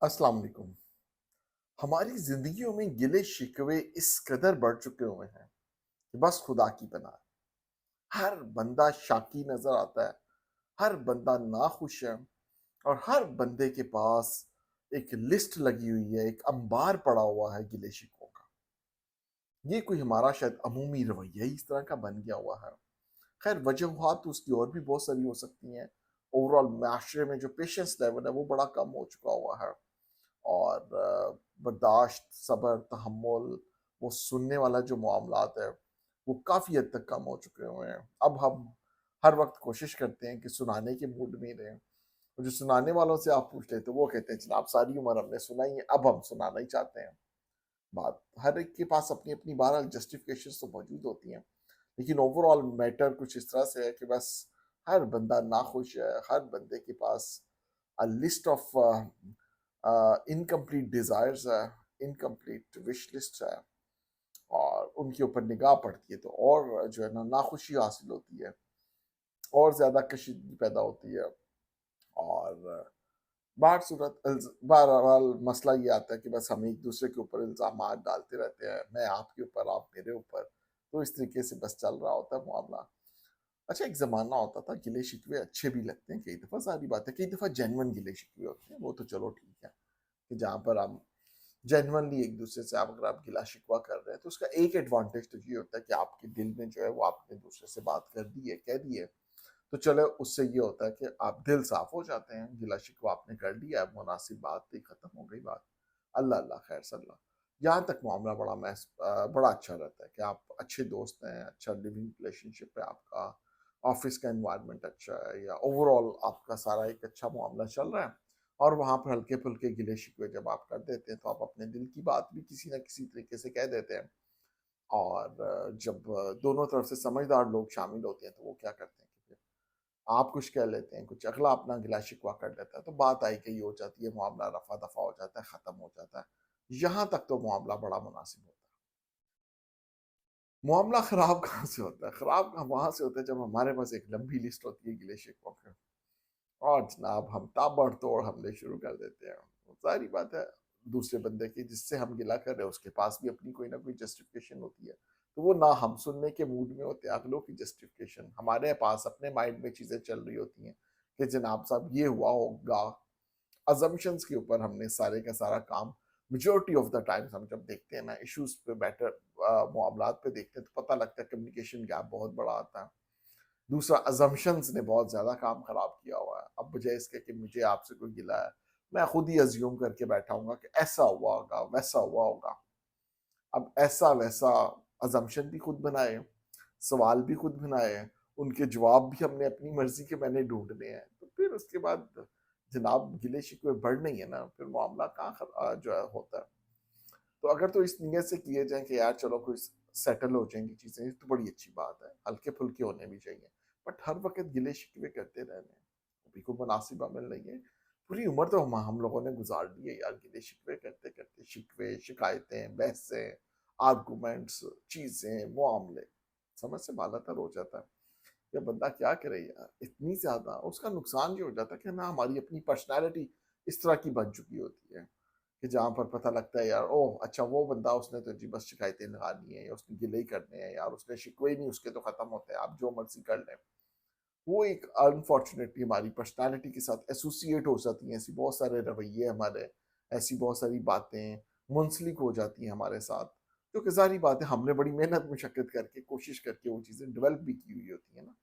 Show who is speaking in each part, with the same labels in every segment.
Speaker 1: अस्सलाम वालेकुम। हमारी जिंदगियों में गिले शिकवे इस कदर बढ़ चुके हुए हैं कि बस खुदा की पनाह। हर बंदा शाकी नजर आता है, हर बंदा नाखुश है और हर बंदे के पास एक लिस्ट लगी हुई है, एक अंबार पड़ा हुआ है गिले शिकवों का। ये कोई हमारा शायद अमूमी रवैया ही इस तरह का बन गया हुआ है। खैर वजूहात तो उसकी और भी बहुत सारी हो सकती हैं। ओवरऑल माशरे में जो पेशेंस लेवल है वो बड़ा कम हो चुका हुआ है। और बर्दाश्त, सब्र, तहम्मुल, वो सुनने वाला जो मामलात है, वो काफ़ी हद तक कम हो चुके हुए हैं। अब हम हर वक़्त कोशिश करते हैं कि सुनाने के मूड में ही रहें। और जो सुनाने वालों से आप पूछ लेते हो, वो कहते हैं, "जनाब सारी उम्र हमने सुनाई है, अब हम सुनाना ही चाहते हैं।" बात हर एक के पास अपनी-अपनी बहरहाल जस्टिफ़िकेशंस तो मौजूद होती हैं। लेकिन ओवरऑल मैटर कुछ इस तरह से है कि बस हर बंदा नाखुश है, हर बंदे के पास लिस्ट ऑफ इनकम्प्लीट डिजायर्स है, इनकम्प्लीट विश लिस्ट है। और उनके ऊपर निगाह पड़ती है तो और जो है ना नाखुशी हासिल होती है, और ज्यादा कशीदगी पैदा होती है। और बहरहाल मसला ये आता है कि बस हम एक दूसरे के ऊपर इल्जाम डालते रहते हैं, मैं आपके ऊपर, आप मेरे ऊपर। तो इस तरीके से बस चल रहा होता है मामला। अच्छा, एक ज़माना होता था गिले शिकवे अच्छे भी लगते हैं कई दफ़ा, सारी बात है, कई दफ़ा जेन्युइन गिले शिकवे होते हैं, वो तो चलो ठीक है कि जहाँ पर हम जेन्युइनली एक दूसरे से आप अगर आप गिला शिकवा कर रहे हैं तो उसका एक एडवांटेज तो ये होता है कि आपके दिल में जो है वो आपने दूसरे से बात कर दी है, कह दी है। तो चलो उससे ये होता है कि आप दिल साफ हो जाते हैं, गिला शिकवा आपने कर लिया है, मुनासिब बात थी, खत्म हो गई बात। अल्लाह अल्लाह खैर सल्ला। यहाँ तक मामला बड़ा अच्छा रहता है कि आप अच्छे दोस्त हैं, अच्छा लिविंग रिलेशनशिप है आपका, ऑफिस का एनवायरनमेंट अच्छा है, या ओवरऑल आपका सारा एक अच्छा मामला चल रहा है। और वहाँ पर हल्के फुल्के गिले शिकवे जब आप कर देते हैं तो आप अपने दिल की बात भी किसी न किसी तरीके से कह देते हैं। और जब दोनों तरफ से समझदार लोग शामिल होते हैं तो वो क्या करते हैं कि फिर आप कुछ कह लेते हैं, कुछ अगला अपना गिला शिकवा कर लेता है, तो बात आई गई हो जाती है, मामला रफा दफा हो जाता है, खत्म हो जाता है। यहाँ तक तो मामला बड़ा मुनासिब होता है। मामला खराब कहाँ से होता है? खराब वहां से होता है जब हमारे पास एक लंबी लिस्ट होती है गिले शिकवों की, और जनाब हम ताबड़तोड़ हमले शुरू कर देते हैं। तो ज़ाहिर-सी बात है, दूसरे बंदे की जिससे हम गिला कर रहे हैं उसके पास भी अपनी कोई ना कोई जस्टिफिकेशन होती है। तो वो ना हम सुनने के मूड में होते हैं अगलों की जस्टिफिकेशन, हमारे पास अपने माइंड में चीज़ें चल रही होती हैं कि जनाब साहब ये हुआ होगा। असम्पशन्स के ऊपर हमने सारे का सारा काम मेजॉरिटी ऑफ द टाइम्स हम जब देखते हैं ना इश्यूज़ पे मामलात पे देखते हैं तो पता लगता है कम्युनिकेशन गैप बहुत बड़ा आता है। दूसरा, अजम्पशंस ने बहुत ज़्यादा काम खराब किया हुआ है। अब बजाय इसके कि मुझे आपसे कोई गिला है, मैं खुद ही अज्यूम करके बैठा हूँगा कि ऐसा हुआ होगा, वैसा हुआ होगा। अब ऐसा वैसा अजम्पशन भी खुद बनाए, सवाल भी खुद बनाए, उनके जवाब भी हमने अपनी मर्ज़ी के मैंने ढूँढने हैं। तो फिर उसके बाद जनाब गिले-शिकवे बढ़ने ही है ना, फिर मामला कहाँ जो है होता है। तो अगर तो इस नीयत से किए जाएँ कि यार चलो कोई सेटल हो जाएँगी चीज़ें, ये तो बड़ी अच्छी बात है, हल्के-फुल्के होने भी चाहिए। बट हर वक़्त गिले-शिकवे करते रहना है, अभी कोई मुनासिब अमल नहीं है। पूरी उम्र तो हम लोगों ने गुज़ार दी है यार गिले-शिकवे करते-करते, शिकवे, शिकायतें, बहसें, आर्गुमेंट्स, चीज़ें, मामले, समझ से बाला-तर हो जाता है। ये बंदा क्या करे यार, इतनी ज़्यादा उसका नुकसान ये हो जाता है कि ना हमारी अपनी पर्सनैलिटी इस तरह की बन चुकी होती है कि जहाँ पर पता लगता है यार, ओह अच्छा वो बंदा उसने तो जी बस शिकायतें लगानी है या उसने गिले ही करने हैं यार, उसने शिकवे ही नहीं, उसके तो खत्म होते हैं, आप जो मर्जी कर लें। वो एक अनफॉर्चुनेटली हमारी पर्सनालिटी के साथ एसोसिएट हो जाती हैं, ऐसी बहुत सारे रवैये हमारे, ऐसी बहुत सारी बातें मुंसलिक हो जाती हैं हमारे साथ, जो कि ज़ाहिर बात है हमने बड़ी मेहनत मुशक्कत करके कोशिश करके वो चीज़ें डेवलप भी की हुई होती हैं ना।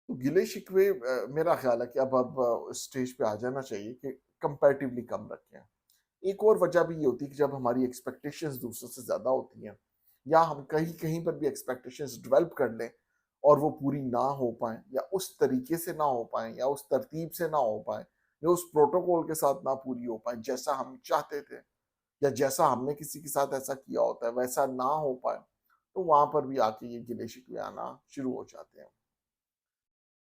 Speaker 1: तो गिले-शिकवे मेरा ख़्याल है कि अब स्टेज पे आ जाना चाहिए कि कंपैरेटिवली कम रखें। एक और वजह भी ये होती है कि जब हमारी एक्सपेक्टेशंस दूसरों से ज़्यादा होती हैं, या हम कहीं-कहीं पर भी एक्सपेक्टेशंस डेवलप कर लें और वो पूरी ना हो पाएँ, या उस तरीके से ना हो पाएँ, या उस तरतीब से ना हो पाएँ, या उस प्रोटोकॉल के साथ ना पूरी हो पाएँ, जैसा हम चाहते थे, या जैसा हमने किसी के साथ ऐसा किया होता है, वैसा ना हो पाए, तो वहाँ पर भी आके ये गिले-शिकवे आना शुरू हो जाते हैं।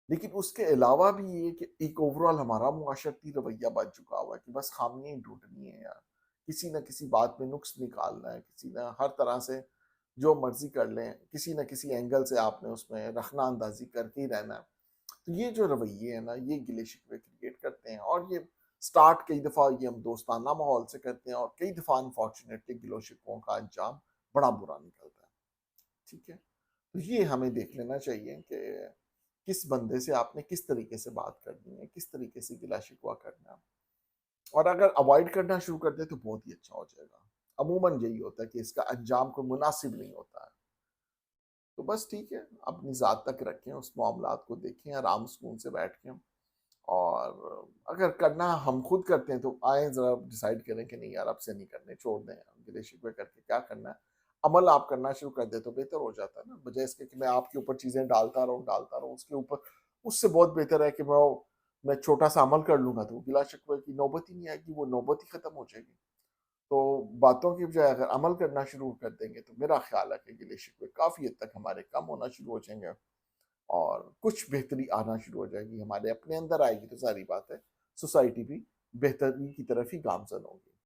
Speaker 1: लेकिन उसके अलावा भी ये कि एक ओवरऑल हमारा मुआशरती रवैया बन चुका हुआ है कि बस खामियां ही ढूंढनी है यार, किसी न किसी बात में नुक्स निकालना है, किसी न हर तरह से जो मर्जी कर लें, किसी न किसी एंगल से आपने उसमें रखना अंदाजी करके ही रहना है। तो ये जो रवैये हैं ना, ये गिले शिकवे क्रिएट करते हैं, और ये स्टार्ट कई दफ़ा ये हम दोस्ताना माहौल से करते हैं और कई दफ़ा अनफॉर्चुनेटली गिलो शिकवों का अंजाम बड़ा बुरा निकलता है। ठीक है? तो ये हमें देख लेना चाहिए कि किस बंदे से आपने किस तरीके से बात करनी है, किस तरीके से गिला शिकवा करना है। और अगर अवॉइड करना शुरू कर दें तो बहुत ही अच्छा हो जाएगा। अमूमन यही होता है कि इसका अंजाम कोई मुनासिब नहीं होता है। तो बस ठीक है, अपनी ज़ात तक रखें, उस मामलात को देखें आराम सुकून से बैठ के। और अगर करना हम खुद करते हैं तो आए ज़रा डिसाइड करें कि नहीं यार अब से नहीं करने, छोड़ दें, गिले शिकवे करके क्या करना है। अमल आप करना शुरू कर दें तो बेहतर हो जाता है ना, बजाय इसके कि मैं आपके ऊपर चीज़ें डालता रहूँ, उसके ऊपर। उससे बहुत बेहतर है कि मैं छोटा-सा अमल कर लूँगा तो गिला शिकवे की नौबत ही नहीं आएगी, वो नौबत ही खत्म हो जाएगी। तो बातों की बजाय अगर अमल करना शुरू कर देंगे तो मेरा ख्याल है कि गिले शिकवे काफ़ी हद तक हमारे कम होना शुरू हो जाएँगे और कुछ बेहतरी आना शुरू हो जाएगी, हमारे अपने अंदर आएगी तो सारी बात है, सोसाइटी भी बेहतरी की तरफ ही गामज़न होगी।